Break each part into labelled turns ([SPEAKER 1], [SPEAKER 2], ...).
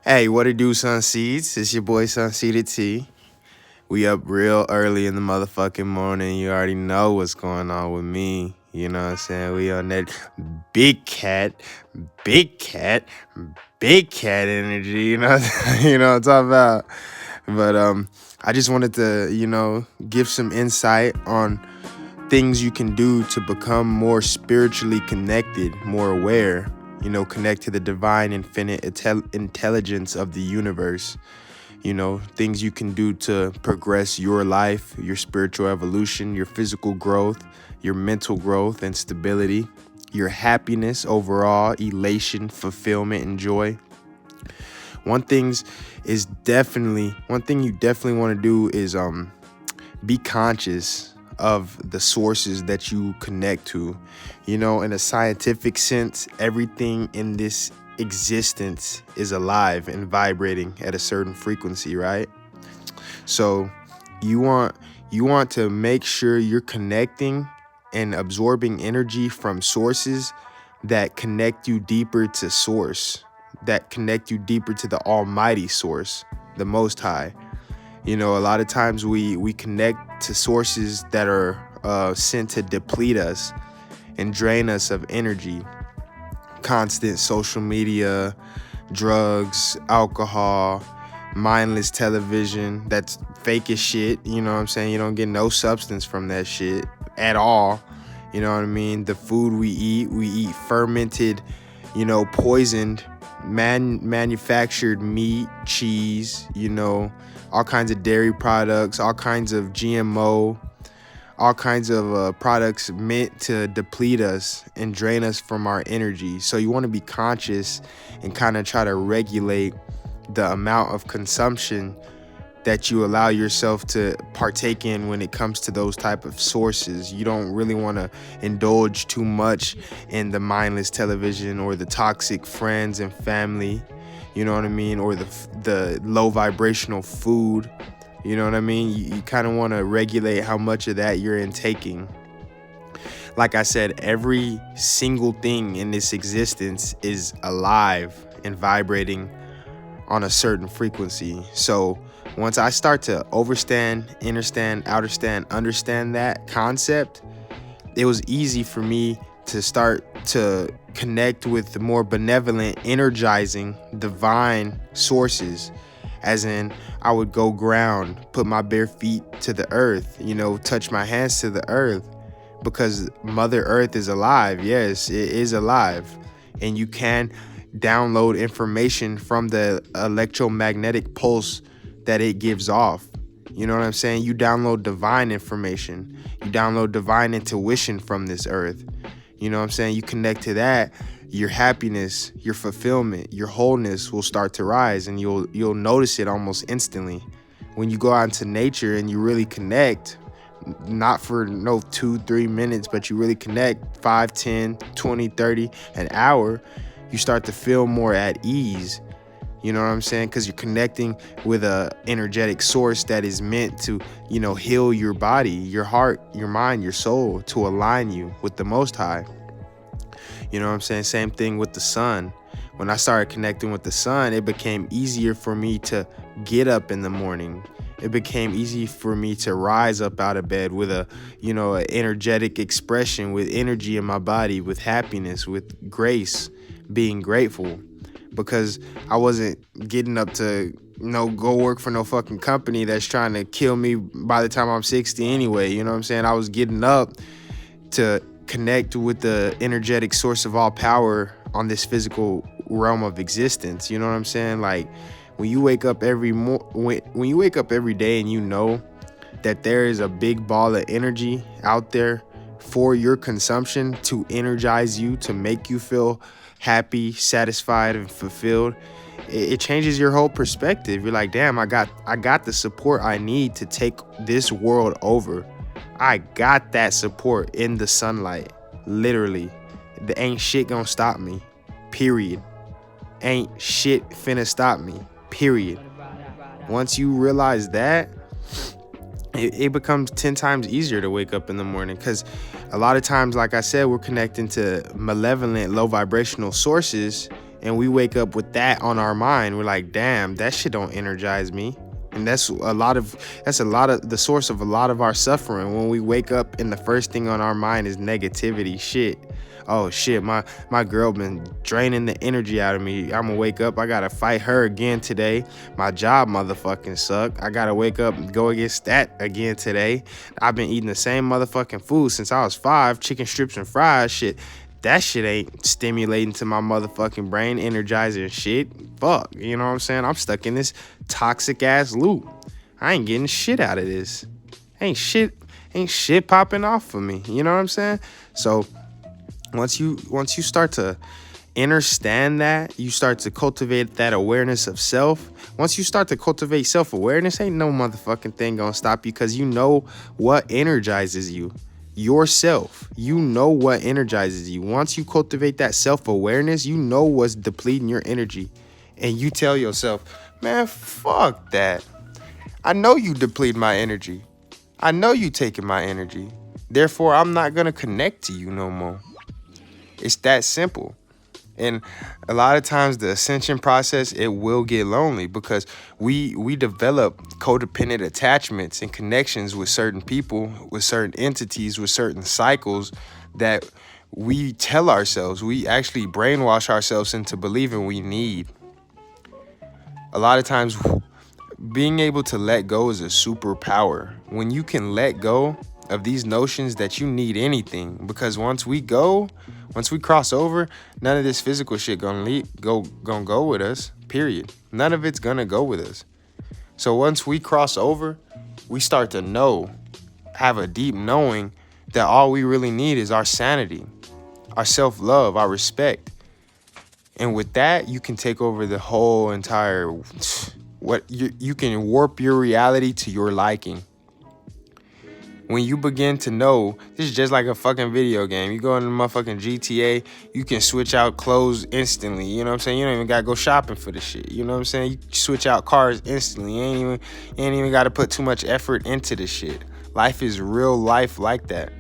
[SPEAKER 1] Hey, what it do, Sun Seeds? It's your boy Sun Seeded T. We up real early in the motherfucking morning. You already know what's going on with me. You know what I'm saying? We on that big cat, big cat, big cat energy. You know, you know what I'm talking about. But I just wanted to, give some insight on things you can do to become more spiritually connected, more aware, connect to the divine infinite intelligence of the universe. Things you can do to progress your life, your spiritual evolution, your physical growth, your mental growth and stability, your happiness overall, elation, fulfillment, and joy. One thing you definitely want to do is be conscious of the sources that you connect to. In a scientific sense, everything in this existence is alive and vibrating at a certain frequency, right? So you want to make sure you're connecting and absorbing energy from sources that connect you deeper to source, that connect you deeper to the almighty source, the most high. A lot of times we connect to sources that are sent to deplete us and drain us of energy. Constant social media, drugs, alcohol, mindless television, that's fake as shit. You know what I'm saying? You don't get no substance from that shit at all. You know what I mean? The food we eat fermented, poisoned, manufactured meat, cheese, all kinds of dairy products, all kinds of GMO, all kinds of products meant to deplete us and drain us from our energy. So you want to be conscious and kind of try to regulate the amount of consumption that you allow yourself to partake in when it comes to those type of sources. You don't really want to indulge too much in the mindless television or the toxic friends and family, you know what I mean, or the low vibrational food. You know what I mean? You kind of want to regulate how much of that you're intaking. Like I said, every single thing in this existence is alive and vibrating on a certain frequency. So once I start to understand that concept, it was easy for me to start to connect with the more benevolent, energizing, divine sources. As in, I would go ground, put my bare feet to the earth, touch my hands to the earth, because Mother Earth is alive. Yes, it is alive. And you can download information from the electromagnetic pulse that it gives off. You know what I'm saying? You download divine information. You download divine intuition from this earth. You know what I'm saying? You connect to that, your happiness, your fulfillment, your wholeness will start to rise, and you'll notice it almost instantly. When you go out into nature and you really connect, not for no 2-3 minutes, but you really connect 5, 10, 20, 30, an hour, you start to feel more at ease. You know what I'm saying? Because you're connecting with a energetic source that is meant to, heal your body, your heart, your mind, your soul, to align you with the Most High. You know what I'm saying? Same thing with the sun. When I started connecting with the sun, it became easier for me to get up in the morning. It became easy for me to rise up out of bed with an energetic expression, with energy in my body, with happiness, with grace, being grateful. Because I wasn't getting up to go work for no fucking company that's trying to kill me by the time I'm 60 anyway. You know what I'm saying? I was getting up to connect with the energetic source of all power on this physical realm of existence. You know what I'm saying? Like when you wake up when you wake up every day and you know that there is a big ball of energy out there for your consumption to energize you, to make you feel happy, satisfied, and fulfilled, it changes your whole perspective. You're like, damn, I got the support I need to take this world over. I got that support in the sunlight. Literally. There ain't shit gonna stop me. Period. Ain't shit finna stop me. Period. Once you realize that, it becomes 10 times easier to wake up in the morning, because a lot of times, like I said, we're connecting to malevolent, low vibrational sources, and we wake up with that on our mind. We're like, damn, that shit don't energize me. And that's a lot of the source of a lot of our suffering. When we wake up and the first thing on our mind is negativity. Shit. Oh shit, my girl been draining the energy out of me. I'ma wake up, I gotta fight her again today. My job motherfucking suck. I gotta wake up and go against that again today. I've been eating the same motherfucking food since I was 5, chicken strips and fries. Shit, that shit ain't stimulating to my motherfucking brain, energizing shit. Fuck, you know what I'm saying? I'm stuck in this toxic ass loop. I ain't getting shit out of this. Ain't shit popping off for me. You know what I'm saying? So once you start to understand that, you start to cultivate that awareness of self. Once you start to cultivate self-awareness, ain't no motherfucking thing gonna stop you, because you know what energizes you. Yourself. You know what energizes you. Once you cultivate that self-awareness, you know what's depleting your energy. And you tell yourself, man, fuck that. I know you deplete my energy. I know you taking my energy. Therefore, I'm not gonna connect to you no more. It's that simple. And a lot of times the ascension process, it will get lonely, because we develop codependent attachments and connections with certain people, with certain entities, with certain cycles that we tell ourselves. We actually brainwash ourselves into believing we need. A lot of times being able to let go is a superpower. When you can let go of these notions that you need anything, because once we cross over, none of this physical shit gonna go with us, period. None of it's gonna go with us. So once we cross over, we start to have a deep knowing that all we really need is our sanity, our self-love, our respect. And with that, you can take over the whole entire, you can warp your reality to your liking. When you begin to know, this is just like a fucking video game. You go into motherfucking GTA, you can switch out clothes instantly. You know what I'm saying? You don't even gotta go shopping for the shit. You know what I'm saying? You switch out cars instantly. You ain't even gotta put too much effort into the shit. Life is real life like that.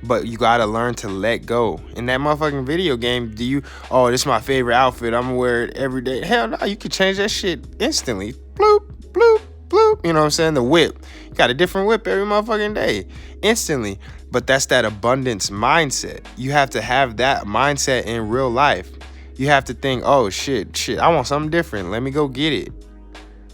[SPEAKER 1] But you gotta learn to let go. In that motherfucking video game, this is my favorite outfit, I'm gonna wear it every day. Hell no, you could change that shit instantly. Bloop, bloop, bloop. You know what I'm saying? The whip. You got a different whip every motherfucking day. Instantly. But that's that abundance mindset. You have to have that mindset in real life. You have to think, oh shit, I want something different. Let me go get it.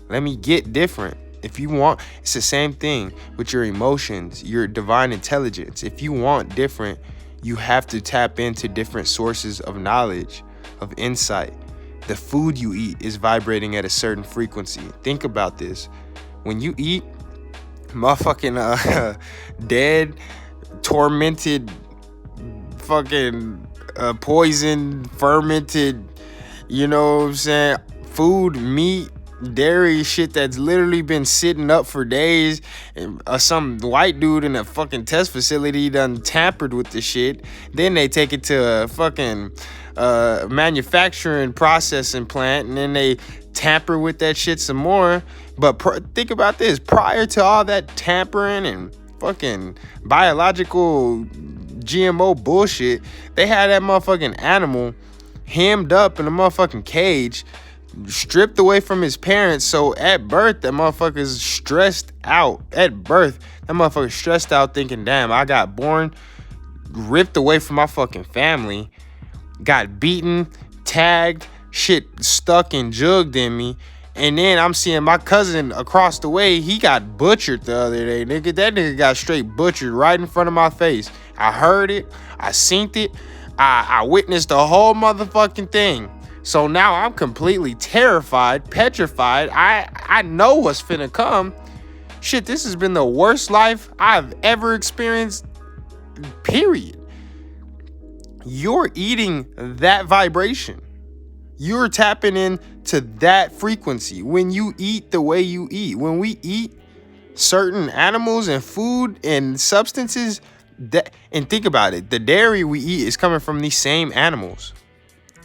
[SPEAKER 1] Let me get different. If you want, it's the same thing with your emotions, your divine intelligence. If you want different, you have to tap into different sources of knowledge, of insight. The food you eat is vibrating at a certain frequency. Think about this. When you eat motherfucking dead, tormented, fucking poison, fermented, you know what I'm saying, food, meat, dairy, shit that's literally been sitting up for days, and some white dude in a fucking test facility done tampered with the shit, then they take it to a fucking manufacturing processing plant, and then they tamper with that shit some more. But think about this, prior to all that tampering and fucking biological GMO bullshit, they had that motherfucking animal hemmed up in a motherfucking cage, stripped away from his parents. So at birth, that motherfucker's stressed out. At birth, that motherfucker's stressed out thinking, damn, I got born, ripped away from my fucking family, got beaten, tagged, shit stuck and jugged in me. And then I'm seeing my cousin across the way, he got butchered the other day, nigga. That nigga got straight butchered right in front of my face. I heard it. I seen it. I witnessed the whole motherfucking thing. So now I'm completely terrified, petrified. I know what's finna come. Shit, this has been the worst life I've ever experienced, period. You're eating that vibration. You're tapping into that frequency when you eat the way you eat. When we eat certain animals and food and substances, and think about it, the dairy we eat is coming from these same animals.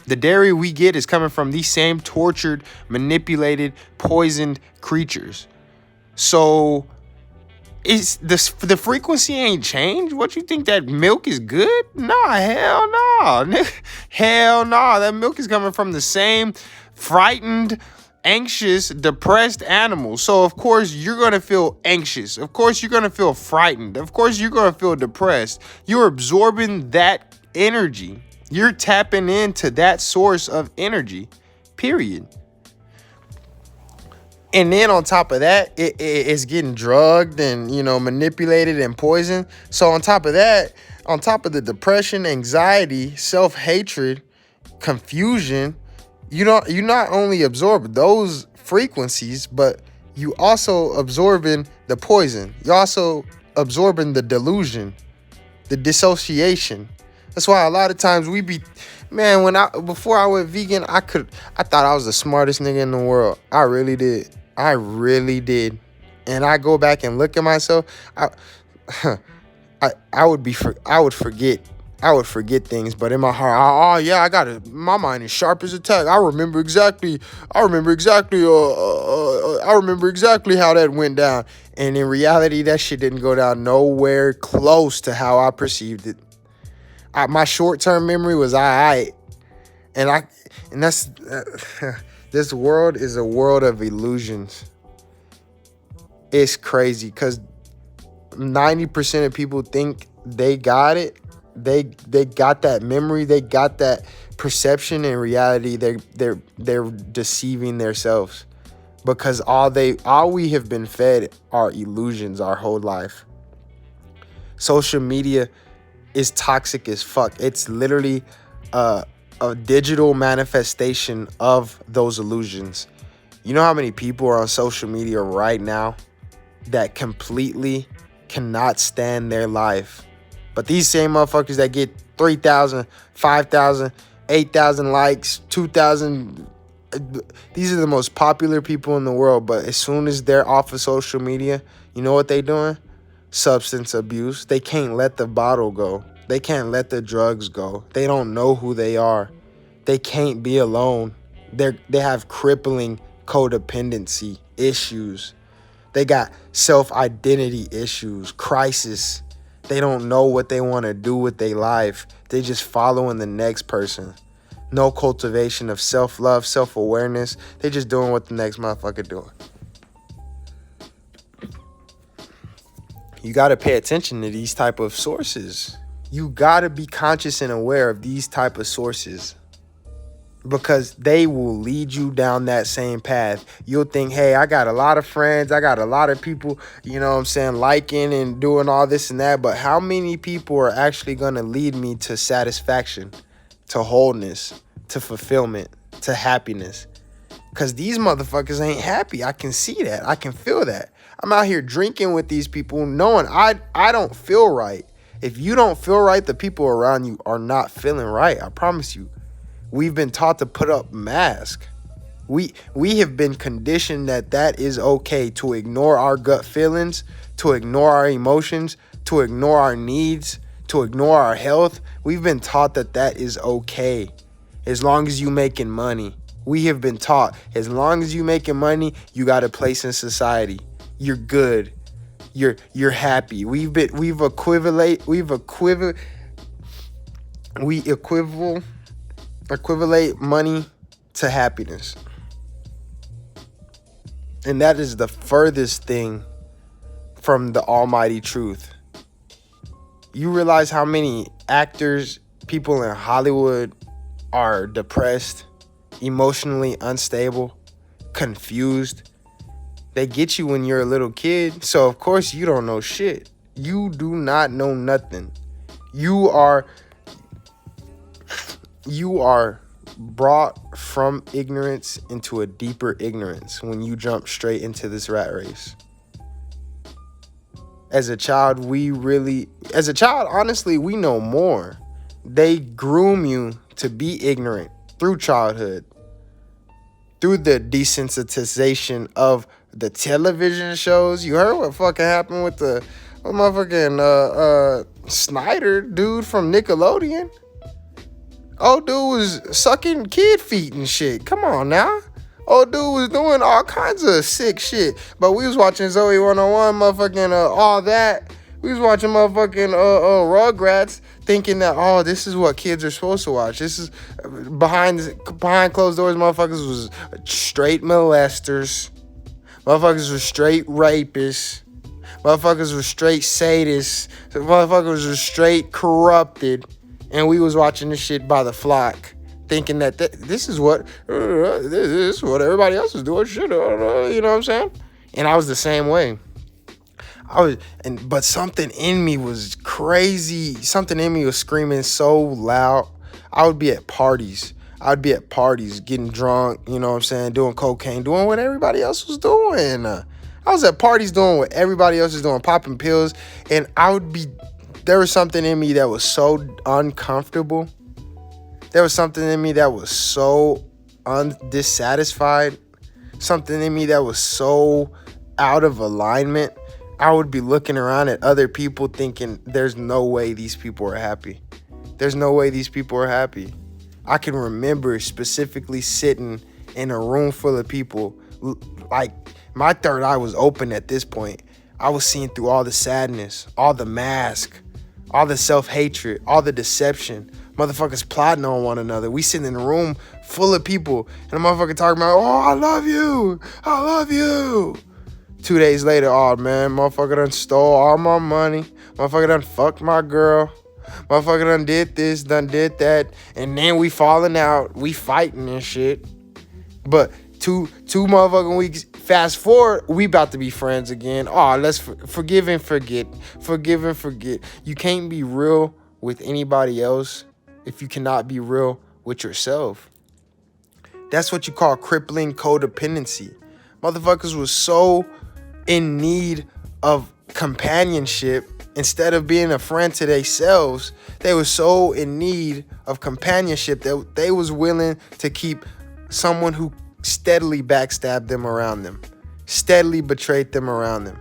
[SPEAKER 1] The dairy we get is coming from these same tortured, manipulated, poisoned creatures. So the frequency ain't changed. What, you think that milk is good? Nah, hell no. nigga. Hell no. That milk is coming from the same frightened, anxious, depressed animal. So of course you're going to feel anxious. Of course you're going to feel frightened. Of course you're going to feel depressed. You're absorbing that energy. You're tapping into that source of energy. Period. And then on top of that, it's getting drugged and, manipulated and poisoned. So on top of that, on top of the depression, anxiety, self-hatred, confusion, you not only absorb those frequencies, but you also absorbing the poison. You also absorbing the delusion, the dissociation. That's why a lot of times we be, man, before I went vegan, I thought I was the smartest nigga in the world. I really did. And I go back and look at myself. I would forget things, but in my heart, I got it. My mind is sharp as a tack. I remember exactly how that went down. And in reality, that shit didn't go down nowhere close to how I perceived it. My short-term memory was alright. And that's this world is a world of illusions. It's crazy because 90% of people think they got it. They got that memory. They got that perception. In reality, they're deceiving themselves because all we have been fed are illusions our whole life. Social media is toxic as fuck. It's literally a digital manifestation of those illusions. You know how many people are on social media right now that completely cannot stand their life? But these same motherfuckers that get 3,000, 5,000, 8,000 likes, 2,000, these are the most popular people in the world. But as soon as they're off of social media, you know what they doing? Substance abuse. They can't let the bottle go. They can't let the drugs go. They don't know who they are. They can't be alone. They have crippling codependency issues. They got self-identity issues, crisis. They don't know what they want to do with their life. They just following the next person. No cultivation of self-love, self-awareness. They just doing what the next motherfucker doing. You got to pay attention to these type of sources. You got to be conscious and aware of these type of sources because they will lead you down that same path. You'll think, hey, I got a lot of friends. I got a lot of people, liking and doing all this and that. But how many people are actually going to lead me to satisfaction, to wholeness, to fulfillment, to happiness? Because these motherfuckers ain't happy. I can see that. I can feel that. I'm out here drinking with these people knowing I don't feel right. If you don't feel right, the people around you are not feeling right. I promise you. We've been taught to put up masks. We have been conditioned that is okay, to ignore our gut feelings, to ignore our emotions, to ignore our needs, to ignore our health. We've been taught that is okay as long as you making money. We have been taught as long as you making money, you got a place in society. You're good. You're happy. We equivalate money to happiness. And that is the furthest thing from the almighty truth. You realize how many actors, people in Hollywood are depressed, emotionally unstable, confused. They get you when you're a little kid, so of course you don't know shit. You do not know nothing. You are brought from ignorance into a deeper ignorance when you jump straight into this rat race. As a child, honestly, we know more. They groom you to be ignorant through childhood, through the desensitization of the television shows. You heard what fucking happened with the motherfucking Snyder dude from Nickelodeon? Old dude was sucking kid feet and shit. Come on now. Old dude was doing all kinds of sick shit. But we was watching Zoe 101, motherfucking all that. We was watching motherfucking Rugrats, thinking that, oh, this is what kids are supposed to watch. This is behind closed doors. Motherfuckers was straight molesters. Motherfuckers were straight rapists. Motherfuckers were straight sadists. Motherfuckers were straight corrupted. And we was watching this shit by the flock, thinking that this is what everybody else is doing. Shit, you know what I'm saying? And I was the same way. But something in me was crazy. Something in me was screaming so loud. I would be at parties. Getting drunk, you know what I'm saying, doing cocaine, doing what everybody else was doing. I was at parties doing what everybody else is doing, popping pills, and there was something in me that was so uncomfortable. There was something in me that was so dissatisfied. Something in me that was so out of alignment. I would be looking around at other people thinking, there's no way these people are happy. There's no way these people are happy. I can remember specifically sitting in a room full of people, like my third eye was open at this point. I was seeing through all the sadness, all the mask, all the self-hatred, all the deception, motherfuckers plotting on one another. We sitting in a room full of people, and a motherfucker talking about, oh, I love you. 2 days later, oh man, motherfucker done stole all my money. Motherfucker done fucked my girl. Motherfucker done did this, done did that. And then we falling out. We fighting and shit. But two motherfucking weeks, fast forward, we about to be friends again. Oh, let's forgive and forget. Forgive and forget. You can't be real with anybody else if you cannot be real with yourself. That's what you call crippling codependency. Motherfuckers was so in need of companionship. Instead of being a friend to themselves, they were so in need of companionship that they was willing to keep someone who steadily backstabbed them around them, steadily betrayed them around them,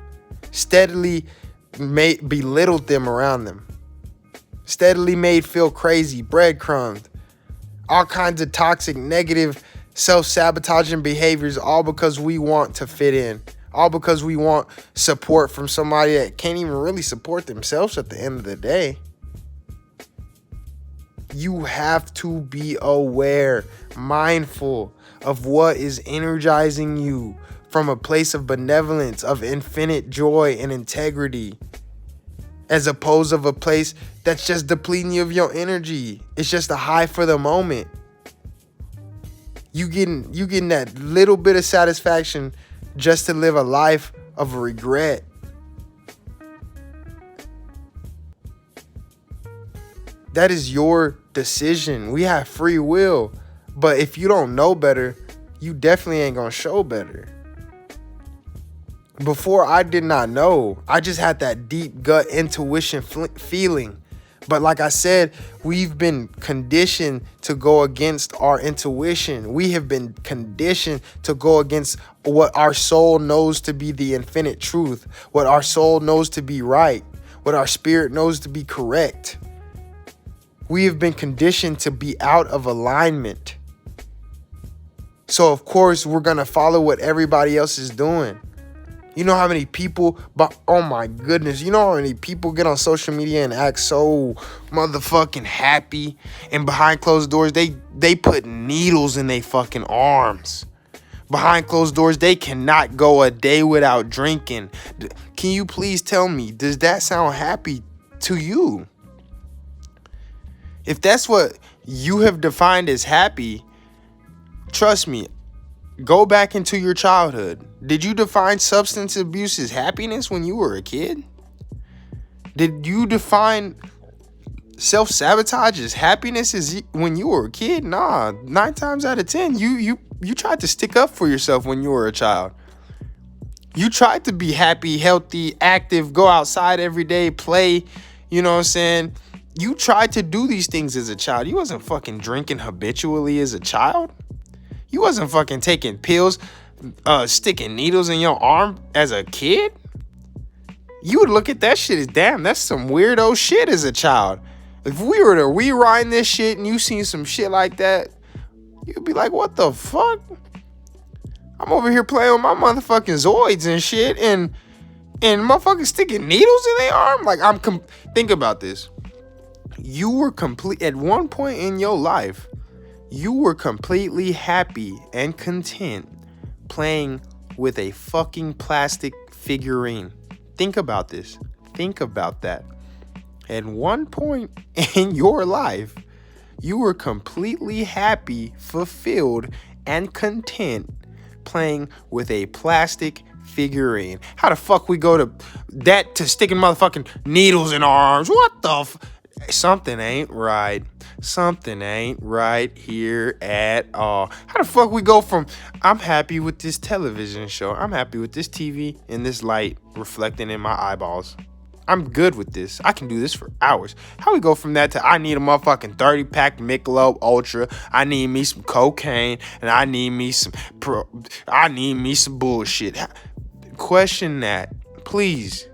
[SPEAKER 1] steadily belittled them around them, steadily made feel crazy, breadcrumbed, all kinds of toxic, negative, self-sabotaging behaviors, all because we want to fit in. All because we want support from somebody that can't even really support themselves at the end of the day. You have to be aware, mindful of what is energizing you from a place of benevolence, of infinite joy and integrity, as opposed to a place that's just depleting you of your energy. It's just a high for the moment. You getting that little bit of satisfaction just to live a life of regret. That is your decision. We have free will. But if you don't know better, you definitely ain't gonna show better. Before, I did not know. I just had that deep gut intuition feeling. But like I said, we've been conditioned to go against our intuition. We have been conditioned to go against what our soul knows to be the infinite truth, what our soul knows to be right, what our spirit knows to be correct. We have been conditioned to be out of alignment. So of course, we're going to follow what everybody else is doing. You know how many people, but oh my goodness, you know how many people get on social media and act so motherfucking happy, and behind closed doors, they put needles in their fucking arms. Behind closed doors, they cannot go a day without drinking. Can you please tell me, does that sound happy to you? If that's what you have defined as happy, trust me, go back into your childhood. Did you define substance abuse as happiness when you were a kid? Did you define self-sabotage as happiness when you were a kid? Nah, 9 times out of 10, you tried to stick up for yourself when you were a child. You tried to be happy, healthy, active, go outside every day, play, you know what I'm saying? You tried to do these things as a child. You wasn't fucking drinking habitually as a child. You wasn't fucking taking pills, sticking needles in your arm as a kid. You would look at that shit as, damn, that's some weirdo shit as a child. If we were to rewind this shit and you seen some shit like that, you'd be like, what the fuck? I'm over here playing with my motherfucking Zoids and shit, and and motherfuckers sticking needles in their arm. Like, think about this. You were at one point in your life, you were completely happy and content playing with a fucking plastic figurine. Think about this. Think about that. At one point in your life, you were completely happy, fulfilled, and content playing with a plastic figurine. How the fuck we go to sticking motherfucking needles in our arms? What the something ain't right. Something ain't right here at all. How the fuck we go from I'm happy with this television show, I'm happy with this TV and this light reflecting in my eyeballs, I'm good with this, I can do this for hours. How we go from that to I need a motherfucking 30-pack Michelob Ultra, I need me some cocaine, and I need me some bullshit. Question that. Please.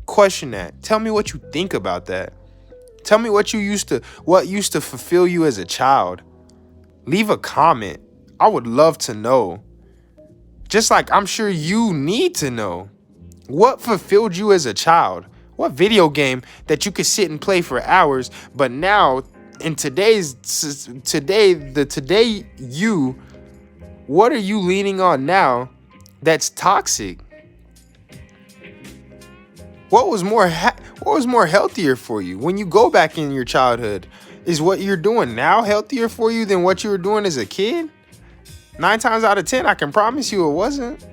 [SPEAKER 1] Question that. Tell me what you think about that. Tell me what used to fulfill you as a child. Leave a comment. I would love to know. Just like I'm sure you need to know. What fulfilled you as a child? What video game that you could sit and play for hours, but now in today you, what are you leaning on now that's toxic? What was more healthier for you when you go back in your childhood? Is what you're doing now healthier for you than what you were doing as a kid? 9 times out of 10, I can promise you it wasn't.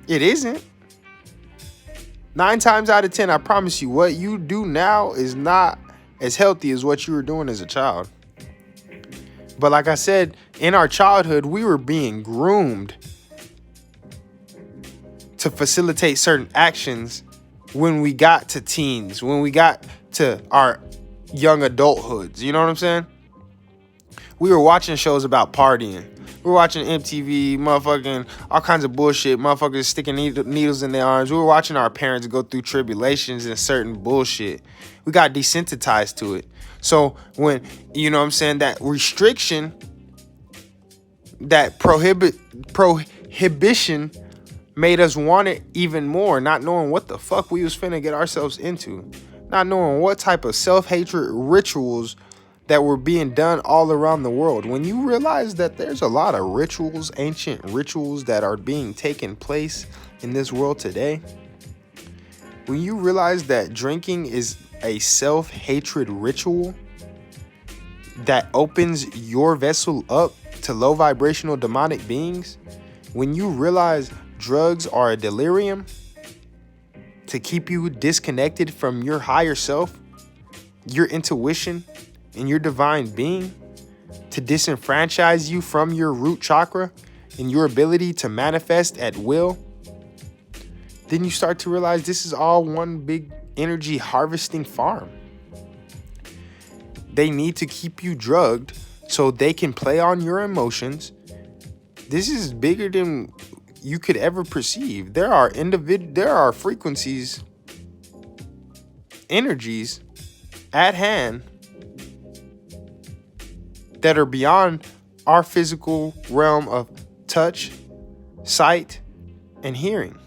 [SPEAKER 1] It isn't. 9 times out of 10, I promise you, what you do now is not as healthy as what you were doing as a child. But like I said, in our childhood, we were being groomed to facilitate certain actions when we got to teens, when we got to our young adulthoods. You know what I'm saying? We were watching shows about partying. We were watching MTV, motherfucking all kinds of bullshit, motherfuckers sticking needles in their arms. We were watching our parents go through tribulations and certain bullshit. We got desensitized to it. So when, you know what I'm saying, that restriction, that prohibition made us want it even more, not knowing what the fuck we was finna get ourselves into, not knowing what type of self-hatred rituals that were being done all around the world. When you realize that there's a lot of rituals, ancient rituals that are being taken place in this world today, when you realize that drinking is a self-hatred ritual that opens your vessel up to low vibrational demonic beings, when you realize drugs are a delirium to keep you disconnected from your higher self, your intuition, and your divine being, to disenfranchise you from your root chakra and your ability to manifest at will, then you start to realize this is all one big energy harvesting farm. They need to keep you drugged so they can play on your emotions. This is bigger than you could ever perceive. There are frequencies, energies at hand that are beyond our physical realm of touch, sight, and hearing.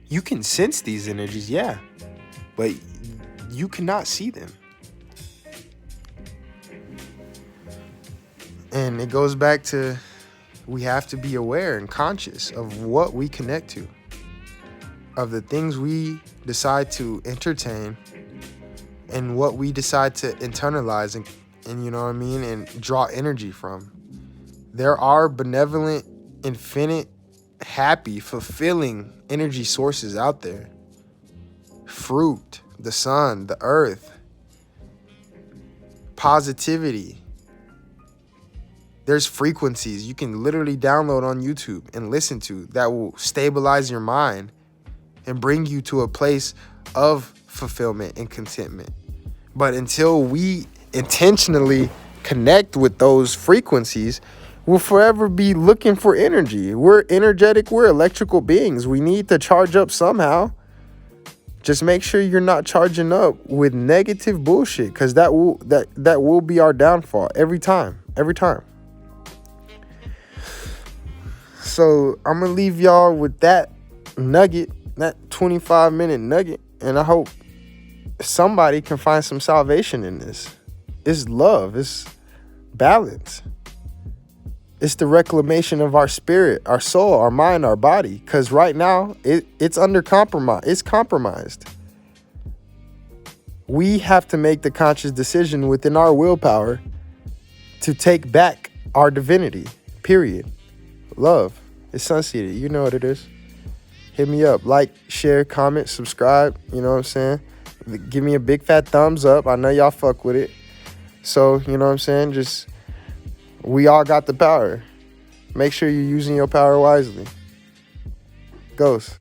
[SPEAKER 1] You can sense these energies, yeah, but you cannot see them. And it goes back to, we have to be aware and conscious of what we connect to, of the things we decide to entertain, and what we decide to internalize and you know what I mean, and draw energy from. There are benevolent, infinite, happy, fulfilling energy sources out there. Fruit, the sun, the earth, positivity. There's frequencies you can literally download on YouTube and listen to that will stabilize your mind and bring you to a place of fulfillment and contentment. But until we intentionally connect with those frequencies, we'll forever be looking for energy. We're energetic, we're electrical beings. We need to charge up somehow. Just make sure you're not charging up with negative bullshit, because that will be our downfall every time. So I'm gonna leave y'all with that nugget, that 25-minute nugget, and I hope somebody can find some salvation in this. It's love. It's balance. It's the reclamation of our spirit, our soul, our mind, our body. Because right now, it's under compromise. It's compromised. We have to make the conscious decision within our willpower to take back our divinity, period. Love. It's Sunseeded. You know what it is. Hit me up. Like, share, comment, subscribe. You know what I'm saying? Give me a big fat thumbs up. I know y'all fuck with it. So, you know what I'm saying? Just, we all got the power. Make sure you're using your power wisely. Ghost.